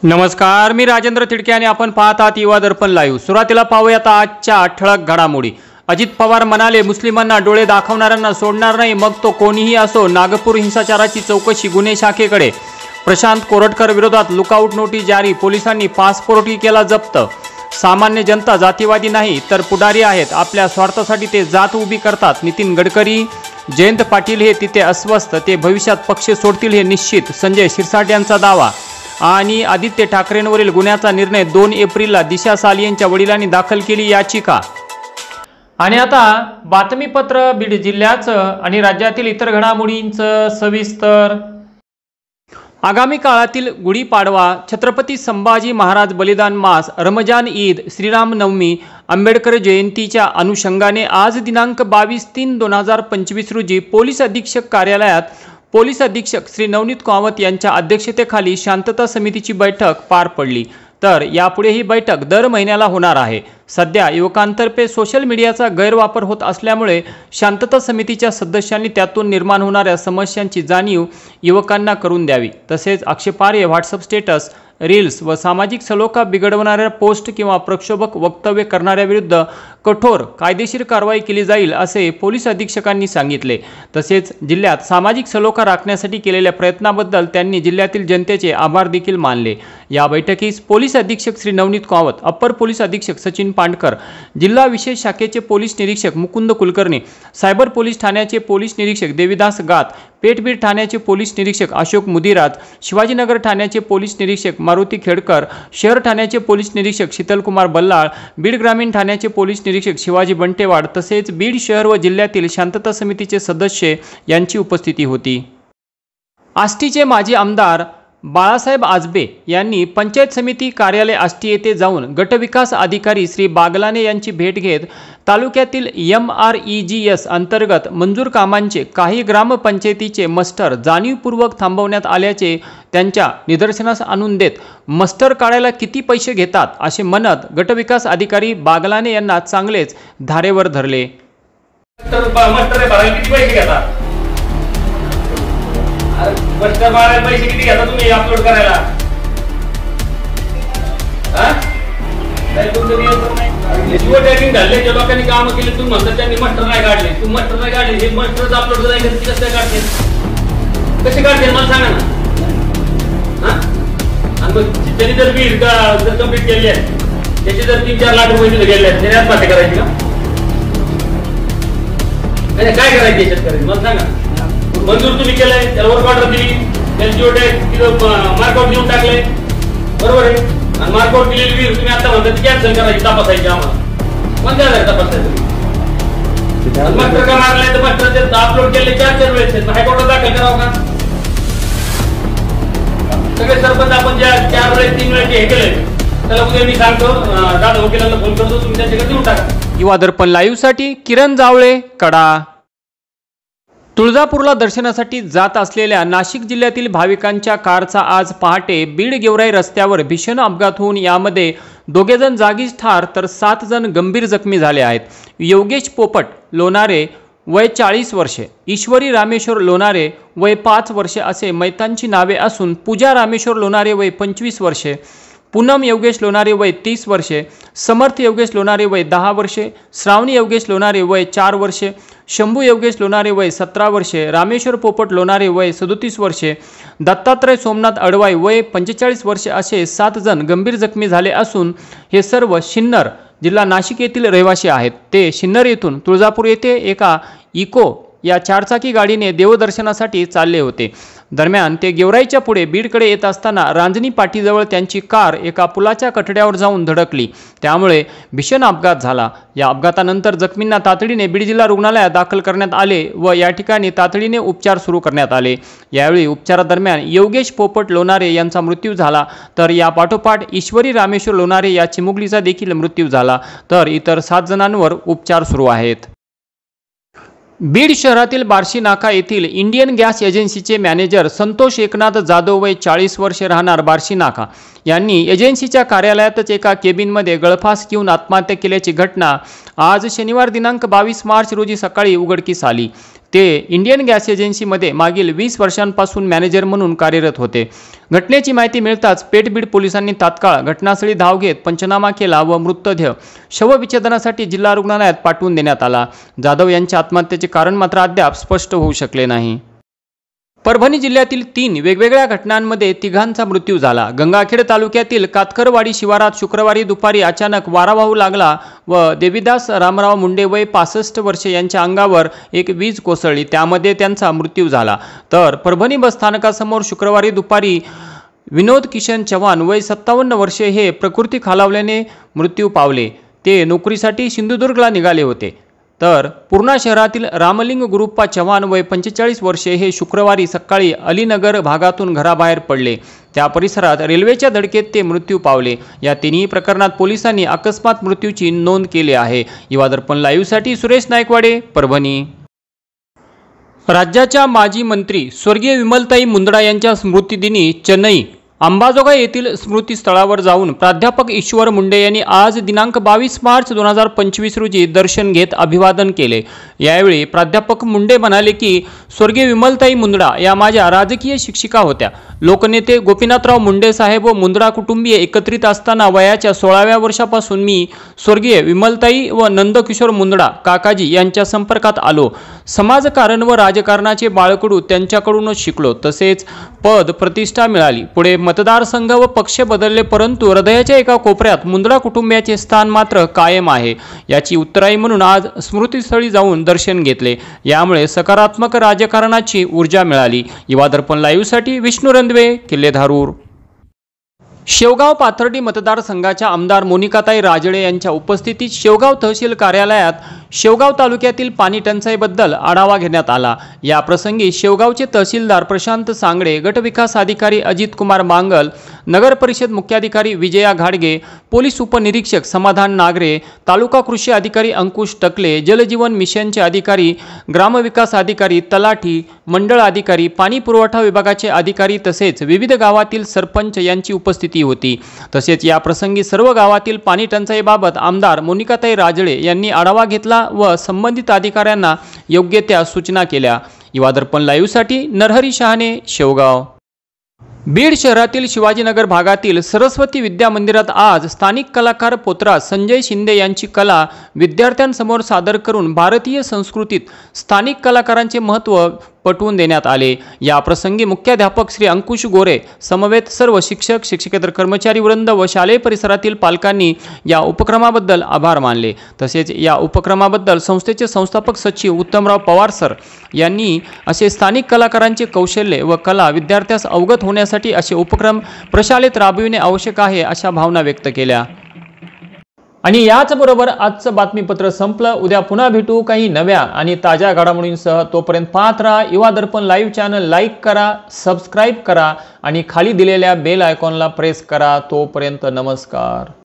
नमस्कार, मी राजेंद्र तिडके आणि आपण पाहत आहात युवा दर्पण लाईव्ह। सुरुवातीला पाहूयात आजच्या ठळक घडामोडी। अजित पवार म्हणाले, मुस्लिमांना डोळे दाखवणाऱ्यांना सोडणार नाही, मग तो कोणीही असो। नागपूर हिंसाचाराची चौकशी गुन्हे शाखेकडे। प्रशांत कोरटकर विरोधात लुकआउट नोटीस जारी, पोलिसांनी पासपोर्टही केला जप्त। सामान्य जनता जातीवादी नाही तर पुढारी आहेत, आपल्या स्वार्थासाठी ते जात उभी करतात। नितीन गडकरी। जयंत पाटील हे तिथे अस्वस्थ, ते भविष्यात पक्ष सोडतील हे निश्चित, संजय शिरसाट यांचा दावा। आणि आदित्य ठाकरेंवरील गुन्ह्याचा निर्णय 2 एप्रिलला, दिशा सालियनच्या वडिलांनी दाखल केली याचिका। आणि आता बातमीपत्र बीड जिल्ह्याचं आणि राज्यातील इतर घडामोडींचं सविस्तर। आगामी काळातील गुढीपाडवा, छत्रपती संभाजी महाराज बलिदान मास, रमजान ईद, श्रीरामनवमी, आंबेडकर जयंतीच्या अनुषंगाने आज दिनांक 22/3/2025 रोजी पोलीस अधीक्षक कार्यालयात पोलीस अधीक्षक श्री नवनीत कामत यांच्या अध्यक्षतेखाली शांतता समितीची बैठक पार पडली। तर यापुढे ही बैठक दर महिन्याला होणार आहे। सध्या युवकांतर्फे सोशल मीडियाचा गैरवापर होत असल्यामुळे शांतता समितीच्या सदस्यांनी त्यातून निर्माण होणाऱ्या समस्यांची जाणीव युवकांना करून द्यावी। तसेच आक्षेपार्ह व्हॉट्सअप स्टेटस, रील्स व सामाजिक सलोखा बिघडवणाऱ्या पोस्ट किंवा प्रक्षोभक वक्तव्य करणाऱ्या विरुद्ध कठोर कायदेशीर कारवाई केली जाईल असे पोलीस अधीक्षकांनी सांगितले। तसेच जिल्ह्यात सामाजिक सलोखा राखण्यासाठी केलेल्या प्रयत्नाबद्दल त्यांनी जिल्ह्यातील जनतेचे आभार देखील मानले। या बैठकीस पोलीस अधीक्षक श्री नवनीत कामत, अप्पर पोलीस अधीक्षक सचिन पांडकर, जिल्हा विशेष शाखेचे पोलीस निरीक्षक मुकुंद कुलकर्णी, सायबर पोलीस ठाण्याचे पोलीस निरीक्षक देविदास गात, पेठबीड ठाण्याचे पोलीस निरीक्षक अशोक मुदिराज, शिवाजीनगर ठाण्याचे पोलीस निरीक्षक मारुती खेडकर, शहर ठाण्याचे पोलीस निरीक्षक शीतलकुमार बल्लाळ, बीड ग्रामीण ठाण्याचे पोलीस निरीक्षक शिवाजी बंटेवाड तसेच बीड शहर व जिल्ह्यातील शांतता समितीचे सदस्य यांची उपस्थिती होती। आष्टीचे माजी आमदार बाळासाहेब आजबे यांनी पंचायत समिती कार्यालय आष्टी येथे जाऊन गटविकास अधिकारी श्री बागलाने यांची भेट घेत तालुक्यातील MREGS अंतर्गत मंजूर कामांचे काही ग्रामपंचायतीचे मस्टर जाणीवपूर्वक थांबवण्यात आल्याचे त्यांच्या निदर्शनास आणून देत मस्टर काढायला किती पैसे घेतात असे म्हणत गटविकास अधिकारी बागलाने यांना चांगलेच धारेवर धरले। मस्टर मारायला पैसे किती घेता तुम्ही अपलोड करायला? जिओ टॅगिंग झाले, ज्या लोकांनी काम केले तुम्ही म्हणतात त्यांनी मस्टर नाही काढले, तुम्ही मस्टर नाही काढले, हे मस्टर अपलोड नाही करत, कसे काढते कसे काढते मला सांगा ना। आणि मग त्यांनी जर वीज जर कंप्लीट केली आहे त्याचे जर 3-4 लाख रुपये तिथे गेले आहेत, त्याने आत्महत्या करायची का? काय करायचे शेतकरी मला सांगा। मंजूर तुम्ही केलंय, त्याला वर्क ऑर्डर दिली, त्याला जिओ टॅग मार्कआउट देऊन टाकले, बरोबर आहे। आणि मार्कआउट दिलेली वीर तुम्ही आता म्हणता ती कॅन्सल करायची, तपासायची आम्हाला कोणत्या आधारे तपासायचं? मस्टर का मारलाय तर मस्टर अपलोड केले 4-4 वेळेस हायकोर्टात दाखल करावं का? सगळे सरपंच आपण ज्या 4 वेळेस 3 वेळेस हे केले त्याला उद्या मी सांगतो, दादा वकिलांना फोन करतो, तुम्ही त्याच्याकडे देऊन टाका। युवा दर्पण लाईव्ह साठी किरण जावळे, कडा। तुळजापूरला दर्शनासाठी जात असलेल्या नाशिक जिल्ह्यातील भाविकांच्या कारचा आज पहाटे बीड गेवराई रस्त्यावर भीषण अपघात होऊन यामध्ये 2 जण जागीच ठार तर 7 जण गंभीर जखमी झाले आहेत। योगेश पोपट लोणारे वय 40 वर्षे, ईश्वरी रामेश्वर लोणारे वय 5 वर्षे असे मैतांची नावे असून पूजा रामेश्वर लोणारे वय 25 वर्षे, पूनम योगेश लोणारे वय 30 वर्षे, समर्थ योगेश लोणारे वय 10 वर्षे, श्रावणी योगेश लोणारे वय 4 वर्षे, शंभू योगेश लोणारे वय 17 वर्षे, रामेश्वर पोपट लोणारे वय 37 वर्षे, दत्तात्रय सोमनाथ अडवाई वय 45 वर्षे असे 7 जण गंभीर जखमी झाले असून हे सर्व सिन्नर जिल्हा नाशिक येथील रहिवासी आहेत। ते सिन्नर येथून तुळजापूर येथे एका इको या 4-चाकी गाडीने देवदर्शनासाठी चालले होते। दरम्यान ते गेवराईच्या पुढे बीडकडे येत असताना रांजणी पाटीजवळ त्यांची कार एका पुलाच्या कठड्यावर जाऊन धडकली, त्यामुळे भीषण अपघात झाला। या अपघातानंतर जखमींना तातडीने बीड जिल्हा रुग्णालयात दाखल करण्यात आले व या ठिकाणी तातडीने उपचार सुरू करण्यात आले। यावेळी उपचारादरम्यान योगेश पोपट लोणारे यांचा मृत्यू झाला, तर या पाठोपाठ ईश्वरी रामेश्वर लोणारे या चिमुकलीचा देखील मृत्यू झाला, तर इतर 7 जणांवर उपचार सुरू आहेत। बीड शहरातील बार्शी नाका येथील इंडियन गॅस एजन्सीचे मॅनेजर संतोष एकनाथ जाधव वय 40 वर्षे राहणार बार्शी नाका यांनी एजन्सीच्या कार्यालयातच एका केबिनमध्ये गळफास घेऊन आत्महत्या केल्याची घटना आज शनिवार दिनांक 22 मार्च रोजी सकाळी उघडकीस आली। ते इंडियन गॅस एजन्सीमध्ये मागील 20 वर्षांपासून मॅनेजर म्हणून कार्यरत होते। घटनेची माहिती मिळताच पेठ-बीड पोलिसांनी तात्काळ घटनास्थळी धाव घेत पंचनामा केला व मृतदेह शवविच्छेदनासाठी जिल्हा रुग्णालयात पाठवून देण्यात आला। जाधव यांच्या आत्महत्येचे कारण मात्र अद्याप स्पष्ट होऊ शकले नाही। परभणी जिल्ह्यातील 3 वेगवेगळ्या घटनांमध्ये तिघांचा मृत्यू झाला। गंगाखेड तालुक्यातील कातकरवाडी शिवारात शुक्रवारी दुपारी अचानक वारा वाहू लागला व देवीदास रामराव मुंडे वय 65 वर्षे यांच्या अंगावर एक वीज कोसळली, त्यामध्ये त्यांचा मृत्यू झाला। तर परभणी बस स्थानकासमोर शुक्रवारी दुपारी विनोद किशन चव्हाण वय 57 वर्षे हे प्रकृती खालावल्याने मृत्यू पावले। ते नोकरीसाठी सिंधुदुर्गला निघाले होते। तर पूर्णा शहरातील रामलिंग गुरुप्पा चव्हाण वय 45 वर्षे हे शुक्रवारी सकाळी अलीनगर भागातून घराबाहेर पडले। त्या परिसरात रेल्वेच्या धडकेत ते मृत्यू पावले। या तिन्ही प्रकरणात पोलिसांनी अकस्मात मृत्यूची नोंद केली आहे। युवा दर्पण लाईव्हसाठी सुरेश नायकवाडे, परभणी। राज्याच्या माजी मंत्री स्वर्गीय विमलताई मुंदडा यांच्या स्मृतिदिनी चेन्नई अंबाजोगाई येथील स्मृतीस्थळावर जाऊन प्राध्यापक ईश्वर मुंडे यांनी आज दिनांक 22 मार्च 2025 रोजी दर्शन घेत अभिवादन केले। यावेळी प्राध्यापक मुंडे म्हणाले की स्वर्गीय विमलताई मुंदडा या माझ्या राजकीय शिक्षिका होत्या। लोकनेते गोपीनाथराव मुंडे साहेब व मुंदडा कुटुंबीय एकत्रित असताना वयाच्या 16व्या वर्षापासून मी स्वर्गीय विमलताई व नंदकिशोर मुंदडा काकाजी यांच्या संपर्कात आलो। समाजकारण व राजकारणाचे बाळकडू त्यांच्याकडूनच शिकलो, तसेच पद प्रतिष्ठा मिळाली। पुढे मतदारसंघ व पक्ष बदलले, परंतु हृदयाच्या एका कोपऱ्यात मुंदडा कुटुंबियाचे स्थान मात्र कायम आहे। याची उत्तराई म्हणून आज स्मृतीस्थळी जाऊन दर्शन घेतले। यामुळे सकारात्मक राजकारणाची ऊर्जा मिळाली। युवा दर्पण लाईव्हसाठी विष्णू रंधवे, किल्ले धारूर। शेवगाव पाथर्डी मतदारसंघाच्या आमदार मोनिकाताई राजळे यांच्या उपस्थितीत शेवगाव तहसील कार्यालयात शेवगाव तालुक्यातील पाणी टंचाईबद्दल आढावा घेण्यात आला। या प्रसंगी शेवगावचे तहसीलदार प्रशांत सांगडे, गटविकास अधिकारी अजित कुमार मांगल, नगर परिषद मुख्याधिकारी विजया घाडगे, पोलीस उपनिरीक्षक समाधान नागरे, तालुका कृषी अधिकारी अंकुश टकले, जलजीवन मिशनचे अधिकारी, ग्रामविकास अधिकारी, तलाठी, मंडळ अधिकारी, पाणी पुरवठा विभागाचे अधिकारी तसेच विविध गावातील सरपंच यांची उपस्थिती होती। तसेच या प्रसंगी सर्व गावातील पाणी टंचाईबाबत आमदार मोनिकाताई राजळे यांनी आढावा घेतला व संबंधित अधिकाऱ्यांना योग्य त्या सूचना केल्या। युवा दर्पण लाईव्हसाठी नरहरी शहाणे, शेवगाव। बीड शहरातील शिवाजीनगर भागातील सरस्वती विद्या मंदिरात आज स्थानिक कलाकार पोतराज संजय शिंदे यांची कला विद्यार्थ्यांसमोर सादर करून भारतीय संस्कृतीत स्थानिक कलाकारांचे महत्त्व पटवून देण्यात आले। या प्रसंगी मुख्याध्यापक श्री अंकुश गोरे समवेत सर्व शिक्षक, शिक्षकेतर कर्मचारी वृंद व शालेय परिसरातील पालकांनी या उपक्रमाबद्दल आभार मानले। तसेच या उपक्रमाबद्दल संस्थेचे संस्थापक सचिव उत्तमराव पवार सर यांनी असे स्थानिक कलाकारांचे कौशल्य व कला विद्यार्थ्यास अवगत होण्यासाठी असे उपक्रम प्रशालेत राबविणे आवश्यक आहे, अशा भावना व्यक्त केल्या। आणि याचबरोबर आजचं बातमीपत्र संपलं। उद्या पुन्हा भेटू काही नव्या आणि ताज्या घडामोडींसह। तोपर्यंत पाहत राहा युवा दर्पण लाईव्ह चॅनल, लाईक करा, सबस्क्राईब करा आणि खाली दिलेल्या बेल आयकॉनला प्रेस करा। तोपर्यंत नमस्कार।